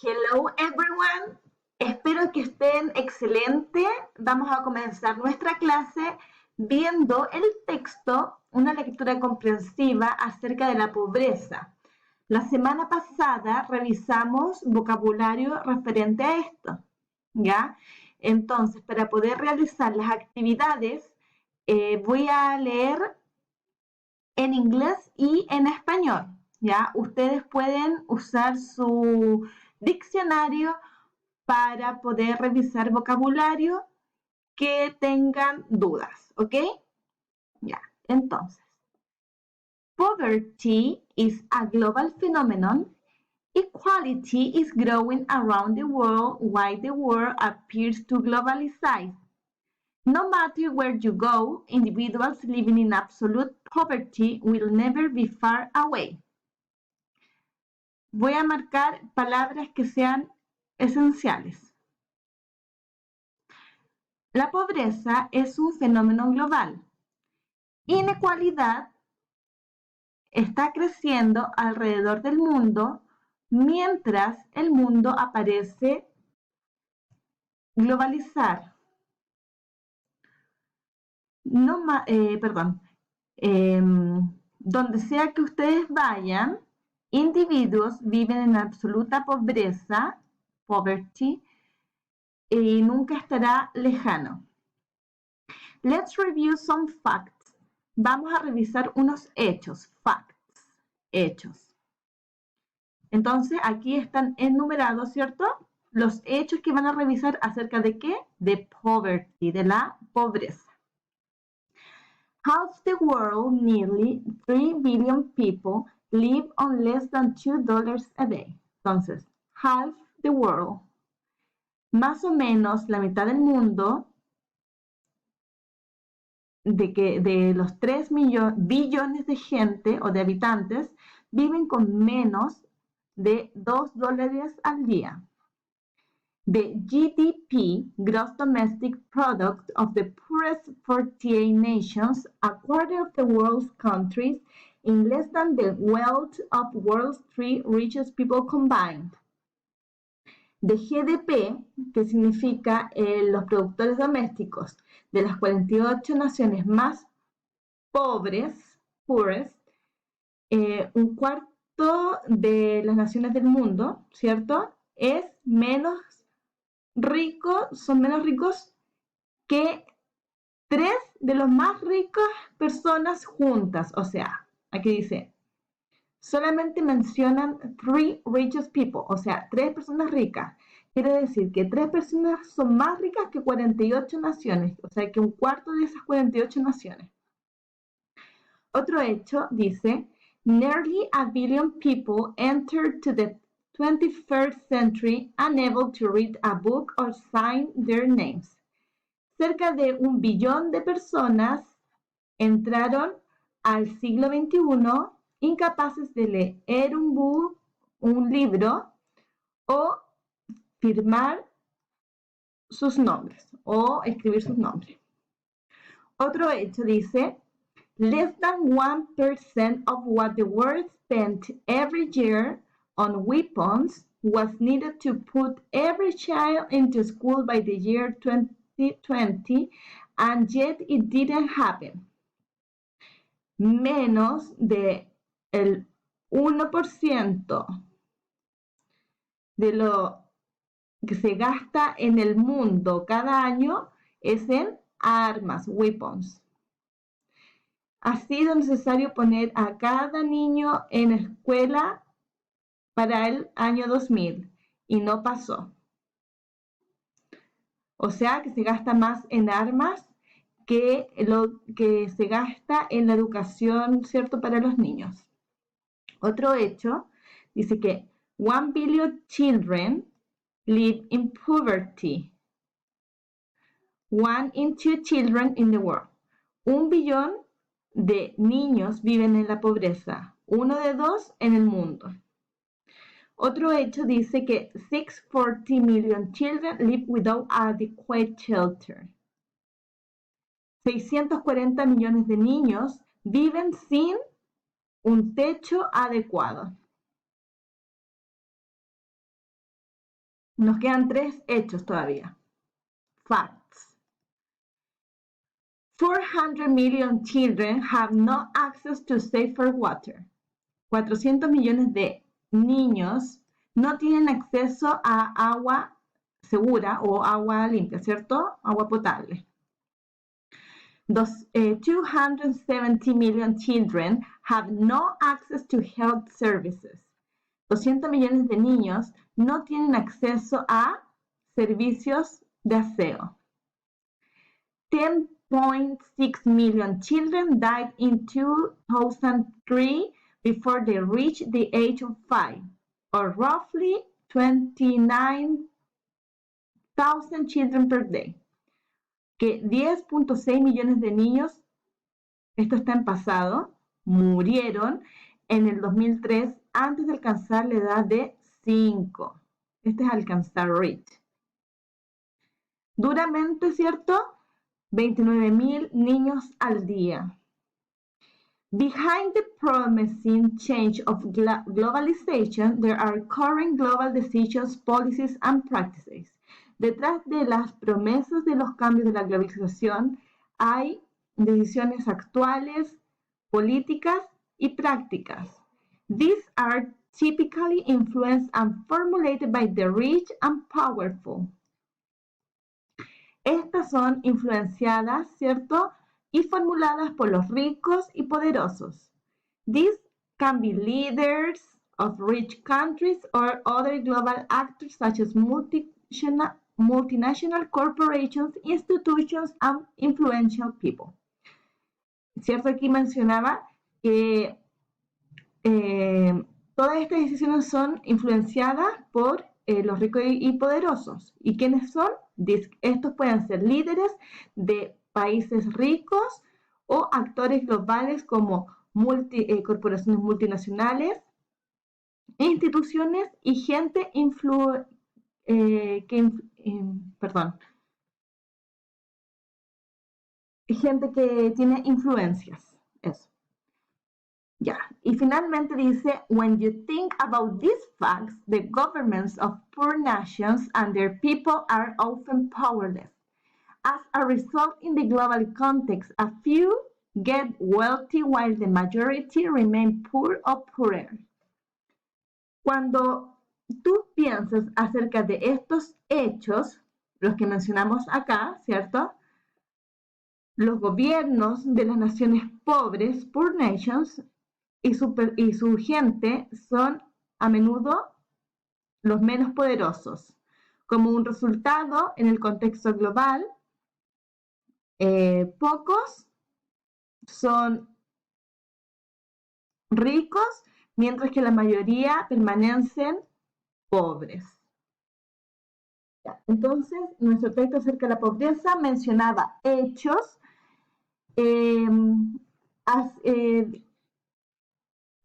Hello everyone, espero que estén excelente. Vamos a comenzar nuestra clase viendo el texto, una lectura comprensiva acerca de la pobreza. La semana pasada revisamos vocabulario referente a esto, ¿ya? Entonces, para poder realizar las actividades, voy a leer en inglés y en español, ¿ya? Ustedes pueden usar su diccionario para poder revisar vocabulario que tengan dudas, ¿ok? Ya, entonces. Poverty is a global phenomenon. Equality is growing around the world while the world appears to globalize. No matter where you go, individuals living in absolute poverty will never be far away. Voy a marcar palabras que sean esenciales. La pobreza es un fenómeno global. Inequalidad está creciendo alrededor del mundo mientras el mundo aparece globalizar. Donde sea que ustedes vayan, individuos viven en absoluta pobreza, poverty, y nunca estará lejano. Let's review some facts. Vamos a revisar unos hechos, facts, hechos. Entonces, aquí están enumerados, ¿cierto? Los hechos que van a revisar acerca de qué? De poverty, de la pobreza. Half the world, nearly 3 billion people, live on less than $2 a day. Entonces, half the world, más o menos la mitad del mundo, de los 3 billones de gente o de habitantes, viven con menos de $2 al día. The GDP, Gross Domestic Product of the poorest 48 nations, a quarter of the world's countries, in less than the wealth of world's 3 richest people combined. De GDP, que significa los productores domésticos de las 48 naciones más pobres, poorest, un cuarto de las naciones del mundo, ¿cierto? Es menos rico, son menos ricos que 3 de los más ricas personas juntas. O sea, aquí dice, solamente mencionan 3 richest people, o sea, 3 personas ricas. Quiere decir que 3 personas son más ricas que 48 naciones, o sea, que un cuarto de esas 48 naciones. Otro hecho dice, nearly a billion people entered to the 21st century unable to read a book or sign their names. Cerca de 1 billón de personas entraron al siglo XXI incapaces de leer un libro o firmar sus nombres o escribir sus nombres. Otro hecho dice, less than 1% of what the world spent every year on weapons was needed to put every child into school by the year 2020, and yet it didn't happen. Menos de el 1% de lo que se gasta en el mundo cada año es en armas, weapons. Ha sido necesario poner a cada niño en escuela para el año 2000 y no pasó. O sea que se gasta más en armas que lo que se gasta en la educación, ¿cierto?, para los niños. Otro hecho dice que 1 billion children live in poverty. 1 in 2 children in the world. 1 billón de niños viven en la pobreza. 1 de 2 en el mundo. Otro hecho dice que 640 million children live without adequate shelter. 640 millones de niños viven sin un techo adecuado. Nos quedan 3 hechos todavía. Facts. 400 million children have no access to safer water. 400 millones de niños no tienen acceso a agua segura o agua limpia, ¿cierto? Agua potable. 270 million children have no access to health services. 200 millones de niños no tienen acceso a servicios de aseo. 10.6 million children died in 2003 before they reached the age of 5, or roughly 29,000 children per day. Que 10.6 millones de niños, esto está en pasado, murieron en el 2003 antes de alcanzar la edad de 5. Este es alcanzar reach. Duramente, ¿cierto? 29,000 niños al día. Behind the promising change of globalization, there are current global decisions, policies, and practices. Detrás de las promesas de los cambios de la globalización hay decisiones actuales, políticas y prácticas. These are typically influenced and formulated by the rich and powerful. Estas son influenciadas, ¿cierto? Y formuladas por los ricos y poderosos. These can be leaders of rich countries or other global actors such as multinational corporations, institutions, and influential people. ¿Cierto? Aquí mencionaba que todas estas decisiones son influenciadas por los ricos y poderosos. ¿Y quiénes son? Estos pueden ser líderes de países ricos o actores globales como corporaciones multinacionales, instituciones y gente gente que tiene influencias. Eso. Ya. Y finalmente dice, when you think about these facts, the governments of poor nations and their people are often powerless. As a result, in the global context, a few get wealthy while the majority remain poor or poorer. Cuando tú piensas acerca de estos hechos, los que mencionamos acá, ¿cierto? Los gobiernos de las naciones pobres, poor nations, y su gente son a menudo los menos poderosos. Como un resultado, en el contexto global, pocos son ricos, mientras que la mayoría permanecen pobres. Entonces, nuestro texto acerca de la pobreza mencionaba hechos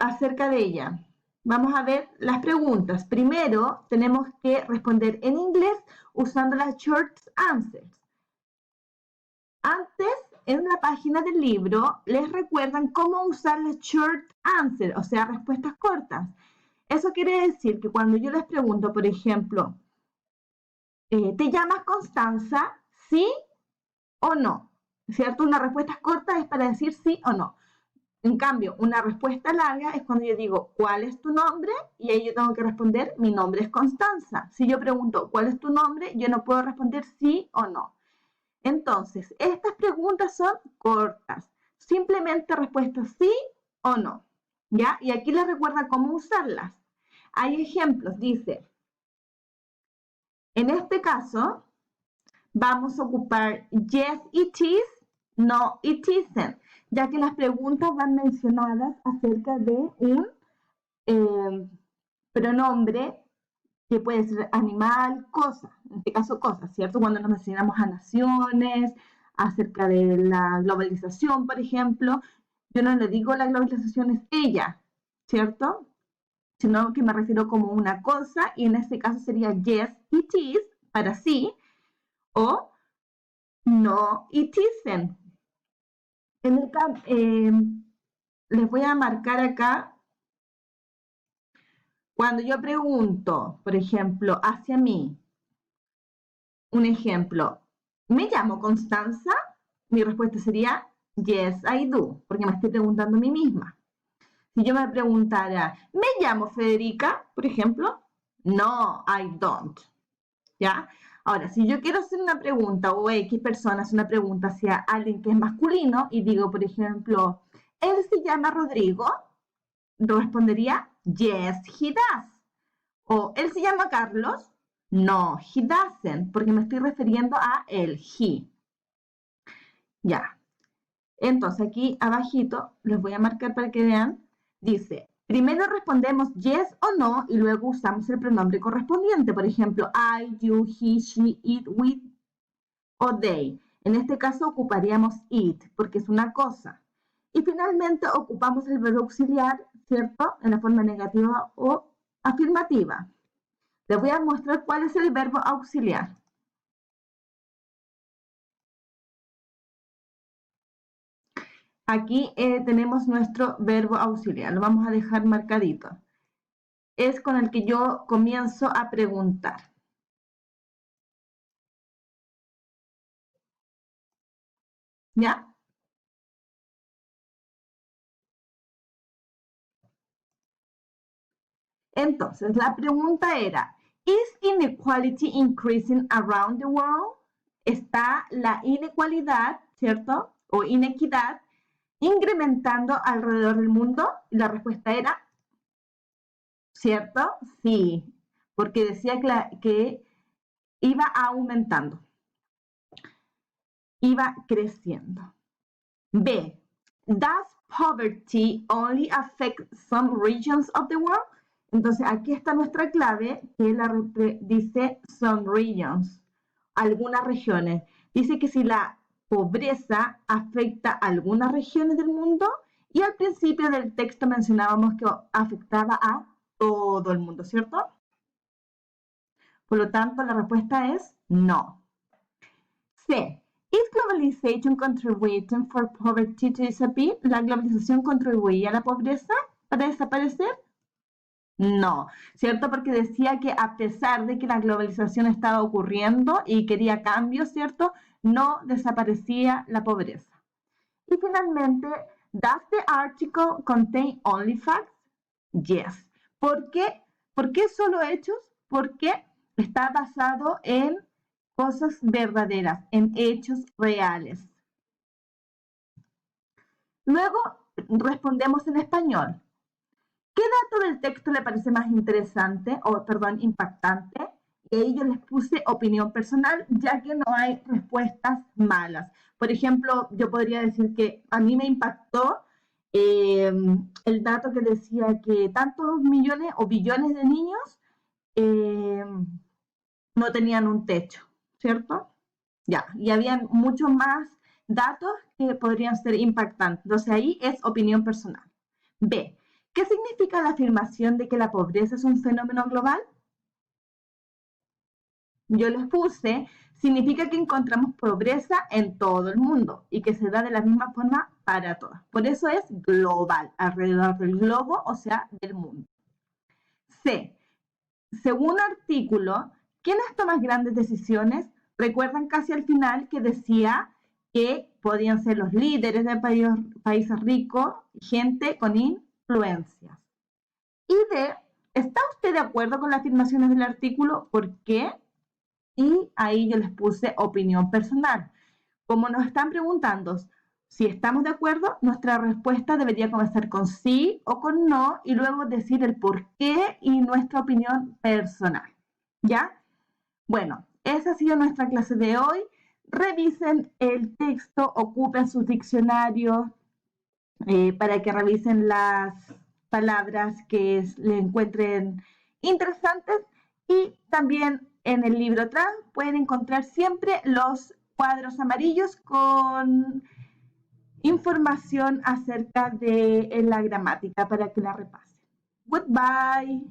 acerca de ella. Vamos a ver las preguntas. Primero, tenemos que responder en inglés usando las short answers. Antes, en la página del libro, les recuerdan cómo usar las short answers, o sea, respuestas cortas. Eso quiere decir que cuando yo les pregunto, por ejemplo, ¿te llamas Constanza? ¿Sí o no? ¿Cierto? Una respuesta corta es para decir sí o no. En cambio, una respuesta larga es cuando yo digo, ¿cuál es tu nombre? Y ahí yo tengo que responder, mi nombre es Constanza. Si yo pregunto, ¿cuál es tu nombre? Yo no puedo responder sí o no. Entonces, estas preguntas son cortas. Simplemente respuestas sí o no. ¿Ya? Y aquí les recuerda cómo usarlas. Hay ejemplos, dice. En este caso, vamos a ocupar yes, it is, no, it isn't, ya que las preguntas van mencionadas acerca de un pronombre que puede ser animal, cosa, en este caso cosa, ¿cierto? Cuando nos mencionamos a naciones, acerca de la globalización, por ejemplo, yo no le digo la globalización es ella, ¿cierto? Sino que me refiero como una cosa, y en este caso sería yes, it is, para sí, o no, it isn't. Les voy a marcar acá Cuando yo pregunto, por ejemplo, hacia mí, un ejemplo, ¿me llamo Constanza? Mi respuesta sería, yes, I do, porque me estoy preguntando a mí misma. Si yo me preguntara, ¿me llamo Federica? Por ejemplo, no, I don't. ¿Ya? Ahora, si yo quiero hacer una pregunta o X persona hace una pregunta hacia alguien que es masculino y digo, por ejemplo, ¿él se llama Rodrigo? Respondería, yes, he does. O ¿él se llama Carlos? No, he doesn't, porque me estoy refiriendo a él, he. Ya. Entonces aquí abajito, les voy a marcar para que vean, dice, primero respondemos yes o no y luego usamos el pronombre correspondiente. Por ejemplo, I, you, he, she, it, we o they. En este caso ocuparíamos it porque es una cosa. Y finalmente ocupamos el verbo auxiliar, ¿cierto? En la forma negativa o afirmativa. Les voy a mostrar cuál es el verbo auxiliar. Aquí tenemos nuestro verbo auxiliar, lo vamos a dejar marcadito. Es con el que yo comienzo a preguntar. ¿Ya? Entonces, la pregunta era, ¿Is inequality increasing around the world? ¿Está la inequalidad, cierto? O inequidad incrementando alrededor del mundo? Y la respuesta era, ¿cierto? Sí, porque decía que iba aumentando, iba creciendo. B. Does poverty only affect some regions of the world? Entonces aquí está nuestra clave que dice some regions, algunas regiones. Dice que si la pobreza afecta a algunas regiones del mundo y al principio del texto mencionábamos que afectaba a todo el mundo, ¿cierto? Por lo tanto, la respuesta es no. C. Is globalization contributing for poverty to disappear? ¿La globalización contribuye a la pobreza para desaparecer? No, ¿cierto? Porque decía que a pesar de que la globalización estaba ocurriendo y quería cambios, ¿cierto? No desaparecía la pobreza. Y finalmente, does the article contain only facts? Yes. ¿Por qué? ¿Por qué solo hechos? Porque está basado en cosas verdaderas, en hechos reales. Luego respondemos en español. ¿Qué dato del texto le parece más interesante o, perdón, impactante? Y ahí yo les puse opinión personal, ya que no hay respuestas malas. Por ejemplo, yo podría decir que a mí me impactó el dato que decía que tantos millones o billones de niños no tenían un techo, ¿cierto? Ya, y habían muchos más datos que podrían ser impactantes. Entonces ahí es opinión personal. B. ¿Qué significa la afirmación de que la pobreza es un fenómeno global? Yo les puse, significa que encontramos pobreza en todo el mundo y que se da de la misma forma para todas. Por eso es global, alrededor del globo, o sea, del mundo. C. Según artículo, ¿quiénes toman grandes decisiones? Recuerdan casi al final que decía que podían ser los líderes de países ricos, gente con influencias. Y D, ¿está usted de acuerdo con las afirmaciones del artículo? ¿Por qué? Y ahí yo les puse opinión personal. Como nos están preguntando si estamos de acuerdo, nuestra respuesta debería comenzar con sí o con no y luego decir el por qué y nuestra opinión personal. ¿Ya? Bueno, esa ha sido nuestra clase de hoy. Revisen el texto, ocupen sus diccionarios para que revisen las palabras que le encuentren interesantes y también en el libro atrás pueden encontrar siempre los cuadros amarillos con información acerca de la gramática para que la repasen. Goodbye.